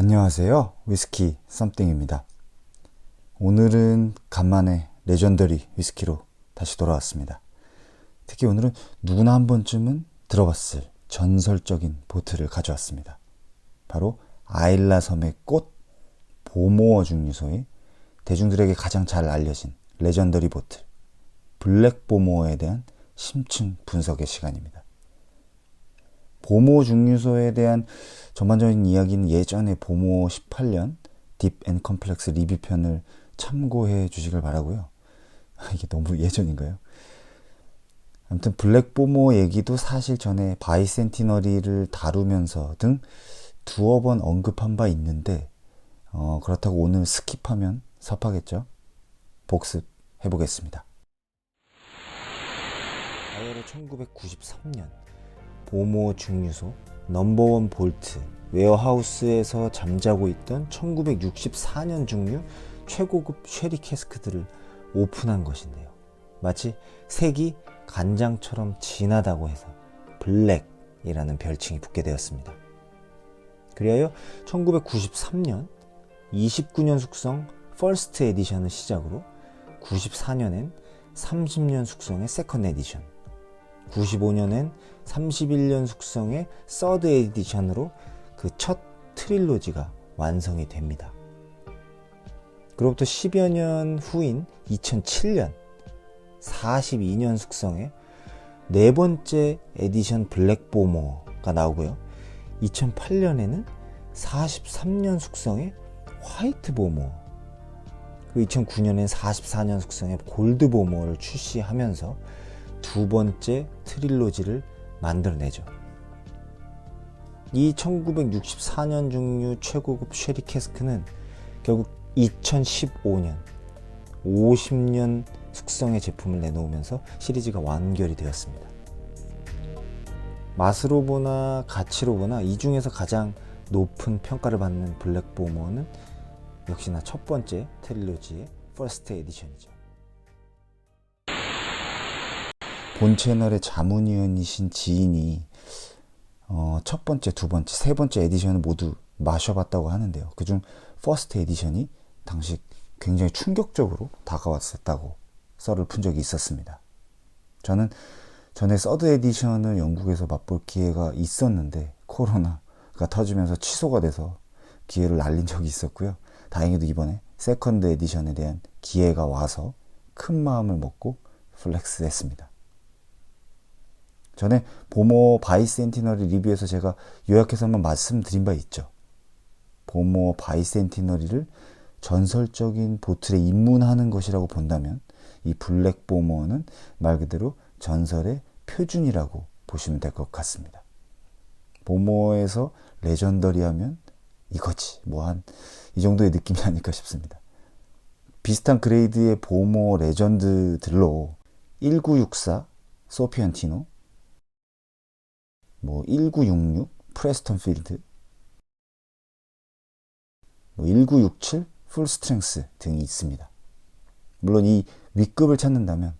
안녕하세요. 위스키 썸띵입니다. 오늘은 간만에 레전더리 위스키로 다시 돌아왔습니다. 특히 오늘은 누구나 한 번쯤은 들어봤을 전설적인 보트를 가져왔습니다. 바로 아일라 섬의 꽃 보모어 증류소의 대중들에게 가장 잘 알려진 레전더리 보트 블랙 보모어에 대한 심층 분석의 시간입니다. 보모 증류소에 대한 전반적인 이야기는 예전에 보모 18년 딥 앤 컴플렉스 리뷰편을 참고해 주시길 바라고요. 이게 너무 예전인가요? 아무튼 블랙 보모 얘기도 사실 전에 바이센티너리를 다루면서 등 두어 번 언급한 바 있는데 그렇다고 오늘 스킵하면 섭하겠죠? 복습해 보겠습니다. 다이어로 1993년 보모 증류소 넘버원 볼트 웨어하우스에서 잠자고 있던 1964년 증류 최고급 쉐리 캐스크들을 오픈한 것인데요. 마치 색이 간장처럼 진하다고 해서 블랙이라는 별칭이 붙게 되었습니다. 그리하여 1993년 29년 숙성 퍼스트 에디션을 시작으로 94년엔 30년 숙성의 세컨드 에디션, 95년엔 31년 숙성의 서드 에디션으로 그 첫 트릴로지가 완성이 됩니다. 그로부터 10여 년 후인 2007년 42년 숙성의 네 번째 에디션 블랙 보모어가 나오고요. 2008년에는 43년 숙성의 화이트 보모어, 그리고 2009년엔 44년 숙성의 골드 보모어를 출시하면서 두 번째 트릴로지를 만들어내죠. 이 1964년 증류 최고급 쉐리 캐스크는 결국 2015년 50년 숙성의 제품을 내놓으면서 시리즈가 완결이 되었습니다. 맛으로 보나 가치로 보나 이 중에서 가장 높은 평가를 받는 블랙 보모어는 역시나 첫 번째 트릴로지의 퍼스트 에디션이죠. 본 채널의 자문위원이신 지인이 첫 번째, 두 번째, 세 번째 에디션을 모두 마셔봤다고 하는데요. 그중 퍼스트 에디션이 당시 굉장히 충격적으로 다가왔었다고 썰을 푼 적이 있었습니다. 저는 전에 서드 에디션을 영국에서 맛볼 기회가 있었는데 코로나가 터지면서 취소가 돼서 기회를 날린 적이 있었고요. 다행히도 이번에 세컨드 에디션에 대한 기회가 와서 큰 마음을 먹고 플렉스 했습니다. 전에 보모 바이센티너리 리뷰에서 제가 요약해서 한번 말씀드린 바 있죠. 보모 바이센티너리를 전설적인 보틀에 입문하는 것이라고 본다면 이 블랙 보모어는 말 그대로 전설의 표준이라고 보시면 될 것 같습니다. 보모어에서 레전더리 하면 이거지, 뭐 한 이 정도의 느낌이 아닐까 싶습니다. 비슷한 그레이드의 보모어 레전드들로 1964 소피언티노, 1966 프레스턴 필드, 1967 풀스트렝스 등이 있습니다. 물론 이 윗급을 찾는다면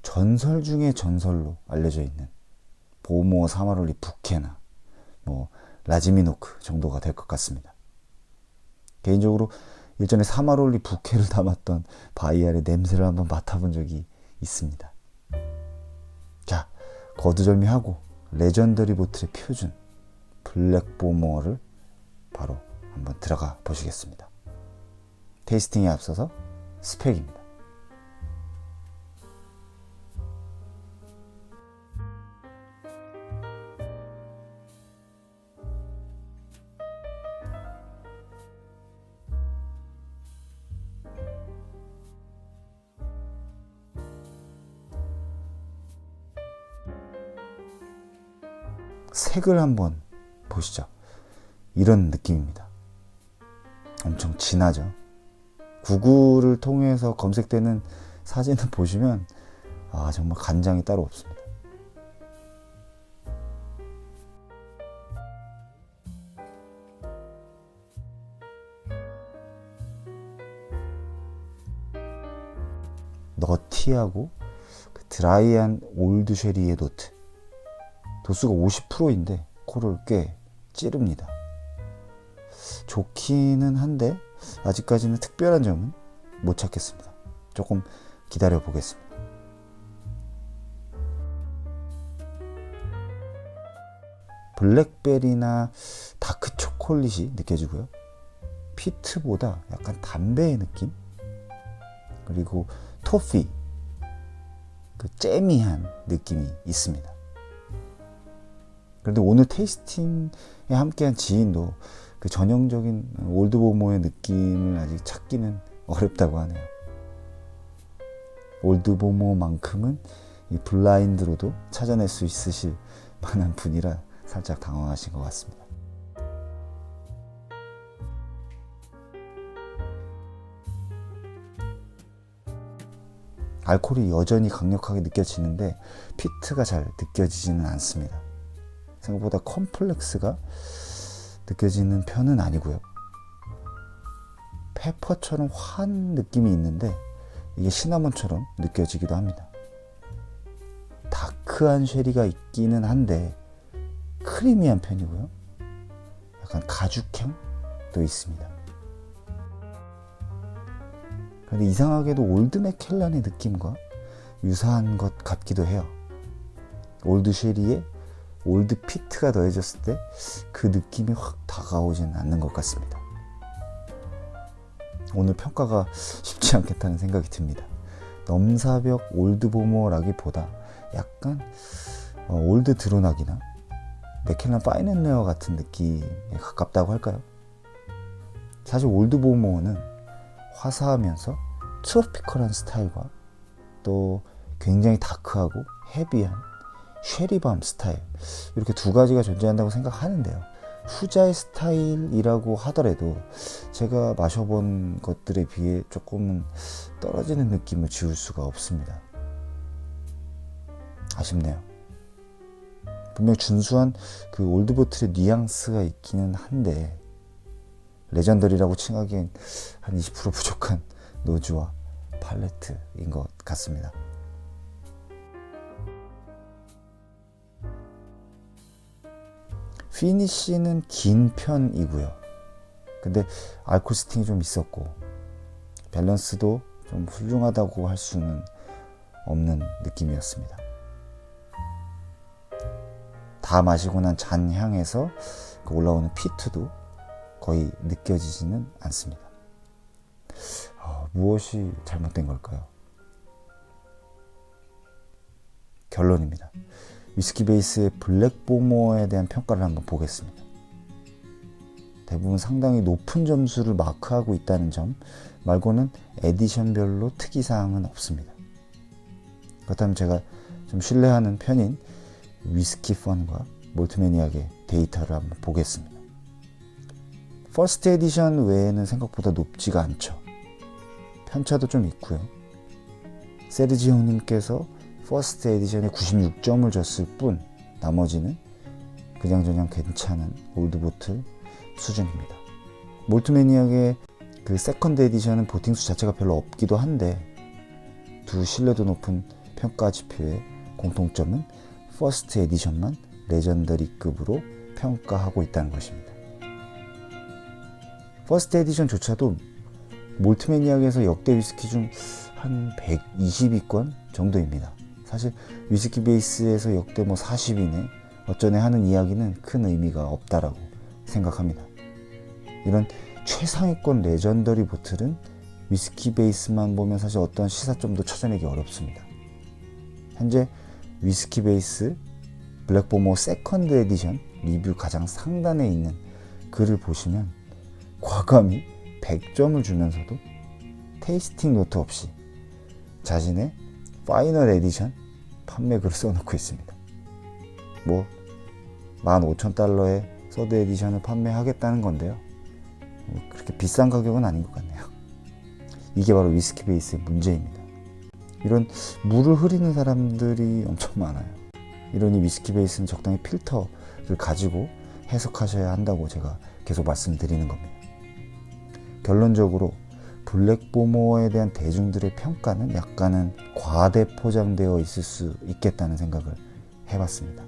전설 중의 전설로 알려져 있는 보모어 사마롤리 부케나 라지미노크 정도가 될 것 같습니다. 개인적으로 일전에 사마롤리 부케를 담았던 바이알의 냄새를 한번 맡아본 적이 있습니다. 자, 거두절미하고 레전더리 보틀의 표준 블랙 보모어를 바로 한번 들어가 보시겠습니다. 테이스팅에 앞서서 스펙입니다. 색을 한번 보시죠. 이런 느낌입니다. 엄청 진하죠. 구글을 통해서 검색되는 사진을 보시면 정말 간장이 따로 없습니다. 너티하고 그 드라이한 올드 쉐리의 노트, 도수가 50%인데 코를 꽤 찌릅니다. 좋기는 한데 아직까지는 특별한 점은 못 찾겠습니다. 조금 기다려 보겠습니다. 블랙베리나 다크 초콜릿이 느껴지고요. 피트보다 약간 담배의 느낌? 그리고 토피, 그 잼미한 느낌이 있습니다. 그런데 오늘 테이스팅에 함께한 지인도 그 전형적인 올드보모의 느낌을 아직 찾기는 어렵다고 하네요. 올드보모만큼은 이 블라인드로도 찾아낼 수 있으실 만한 분이라 살짝 당황하신 것 같습니다. 알코올이 여전히 강력하게 느껴지는데 피트가 잘 느껴지지는 않습니다. 생각보다 컴플렉스가 느껴지는 편은 아니고요. 페퍼처럼 환 느낌이 있는데 이게 시나몬처럼 느껴지기도 합니다. 다크한 쉐리가 있기는 한데 크리미한 편이고요. 약간 가죽향도 있습니다. 그런데 이상하게도 올드 맥켈란의 느낌과 유사한 것 같기도 해요. 올드 쉐리에 올드 피트가 더해졌을 때 그 느낌이 확 다가오지는 않는 것 같습니다. 오늘 평가가 쉽지 않겠다는 생각이 듭니다. 넘사벽 올드보모라기보다 약간 올드 드로낙이나 맥켈란 파인앤레어 같은 느낌에 가깝다고 할까요? 사실 올드보모는 화사하면서 트로피컬한 스타일과 또 굉장히 다크하고 헤비한 쉐리밤 스타일, 이렇게 두 가지가 존재한다고 생각하는데요. 후자의 스타일이라고 하더라도 제가 마셔본 것들에 비해 조금은 떨어지는 느낌을 지울 수가 없습니다. 아쉽네요. 분명 준수한 그 올드보틀의 뉘앙스가 있기는 한데 레전더리라고 칭하기엔 한 20% 부족한 노즈와 팔레트인 것 같습니다. 피니쉬는 긴 편이고요. 근데 알코올 스팅이 좀 있었고 밸런스도 좀 훌륭하다고 할 수는 없는 느낌이었습니다. 다 마시고 난 잔 향에서 올라오는 피트도 거의 느껴지지는 않습니다. 무엇이 잘못된 걸까요? 결론입니다. 위스키 베이스의 블랙보모에 대한 평가를 한번 보겠습니다. 대부분 상당히 높은 점수를 마크하고 있다는 점 말고는 에디션별로 특이사항은 없습니다. 그렇다면 제가 좀 신뢰하는 편인 위스키펀과 몰트매니악의 데이터를 한번 보겠습니다. 퍼스트 에디션 외에는 생각보다 높지가 않죠. 편차도 좀 있고요. 세르지오님께서 퍼스트 에디션에 96점을 줬을 뿐 나머지는 그냥저냥 괜찮은 올드보틀 수준입니다. 몰트매니악의 그 세컨드 에디션은 보팅수 자체가 별로 없기도 한데 두 신뢰도 높은 평가 지표의 공통점은 퍼스트 에디션만 레전더리급으로 평가하고 있다는 것입니다. 퍼스트 에디션조차도 몰트매니악에서 역대 위스키 중 한 120위권 정도입니다. 사실 위스키 베이스에서 역대 40위네 어쩌네 하는 이야기는 큰 의미가 없다라고 생각합니다. 이런 최상위권 레전더리 보틀은 위스키 베이스만 보면 사실 어떤 시사점도 찾아내기 어렵습니다. 현재 위스키 베이스 블랙보모 세컨드 에디션 리뷰 가장 상단에 있는 글을 보시면 과감히 100점을 주면서도 테이스팅 노트 없이 자신의 파이널 에디션 판매글을 써놓고 있습니다. 15,000달러의 서드 에디션을 판매하겠다는 건데요. 그렇게 비싼 가격은 아닌 것 같네요. 이게 바로 위스키 베이스의 문제입니다. 이런 물을 흐리는 사람들이 엄청 많아요. 이러니 위스키 베이스는 적당히 필터를 가지고 해석하셔야 한다고 제가 계속 말씀드리는 겁니다. 결론적으로 블랙보모에 대한 대중들의 평가는 약간은 과대 포장되어 있을 수 있겠다는 생각을 해봤습니다.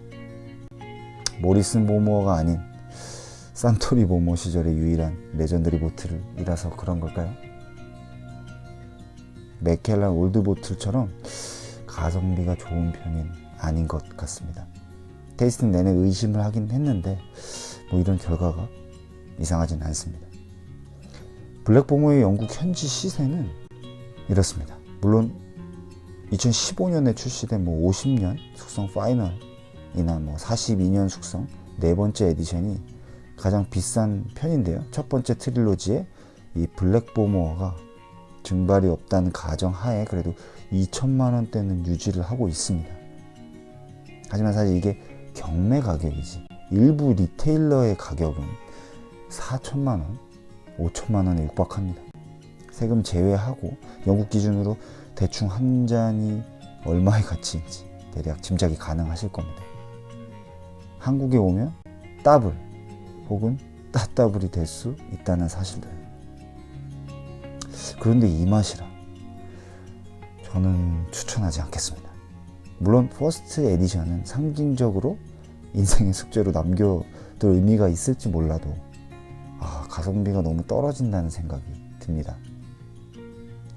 모리슨 보모어가 아닌 산토리 보모 시절의 유일한 레전드리 보틀이라서 그런 걸까요? 맥켈란 올드 보틀처럼 가성비가 좋은 편은 아닌 것 같습니다. 테이스팅 내내 의심을 하긴 했는데 뭐 이런 결과가 이상하진 않습니다. 블랙보모의 영국 현지 시세는 이렇습니다. 물론 2015년에 출시된 50년 숙성 파이널이나 42년 숙성 네 번째 에디션이 가장 비싼 편인데요. 첫 번째 트릴로지에 이 블랙보모어가 증발이 없다는 가정 하에 그래도 2천만 원대는 유지를 하고 있습니다. 하지만 사실 이게 경매 가격이지 일부 리테일러의 가격은 4천만 원, 5천만 원에 육박합니다. 세금 제외하고 영국 기준으로 대충 한 잔이 얼마의 가치인지 대략 짐작이 가능하실 겁니다. 한국에 오면 더블 혹은 따더블이 될 수 있다는 사실들. 그런데 이 맛이라 저는 추천하지 않겠습니다. 물론 퍼스트 에디션은 상징적으로 인생의 숙제로 남겨둘 의미가 있을지 몰라도 가성비가 너무 떨어진다는 생각이 듭니다.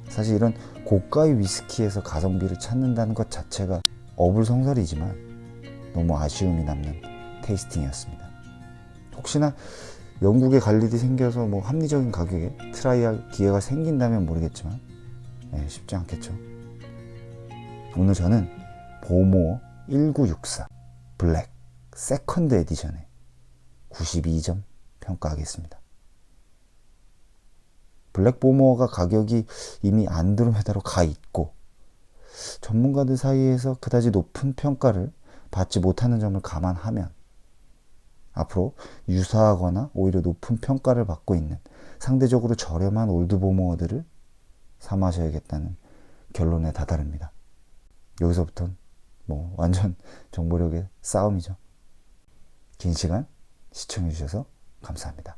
사실 이런 고가의 위스키에서 가성비를 찾는다는 것 자체가 어불성설이지만 너무 아쉬움이 남는 테이스팅이었습니다. 혹시나 영국에 갈 일이 생겨서 합리적인 가격에 트라이할 기회가 생긴다면 모르겠지만 쉽지 않겠죠. 오늘 저는 보모어 1964 블랙 세컨드 에디션에 92점 평가하겠습니다. 블랙 보모어가 가격이 이미 안드로메다로 가 있고 전문가들 사이에서 그다지 높은 평가를 받지 못하는 점을 감안하면 앞으로 유사하거나 오히려 높은 평가를 받고 있는 상대적으로 저렴한 올드 보모어들을 사 마셔야겠다는 결론에 다다릅니다. 여기서부터는 완전 정보력의 싸움이죠. 긴 시간 시청해주셔서 감사합니다.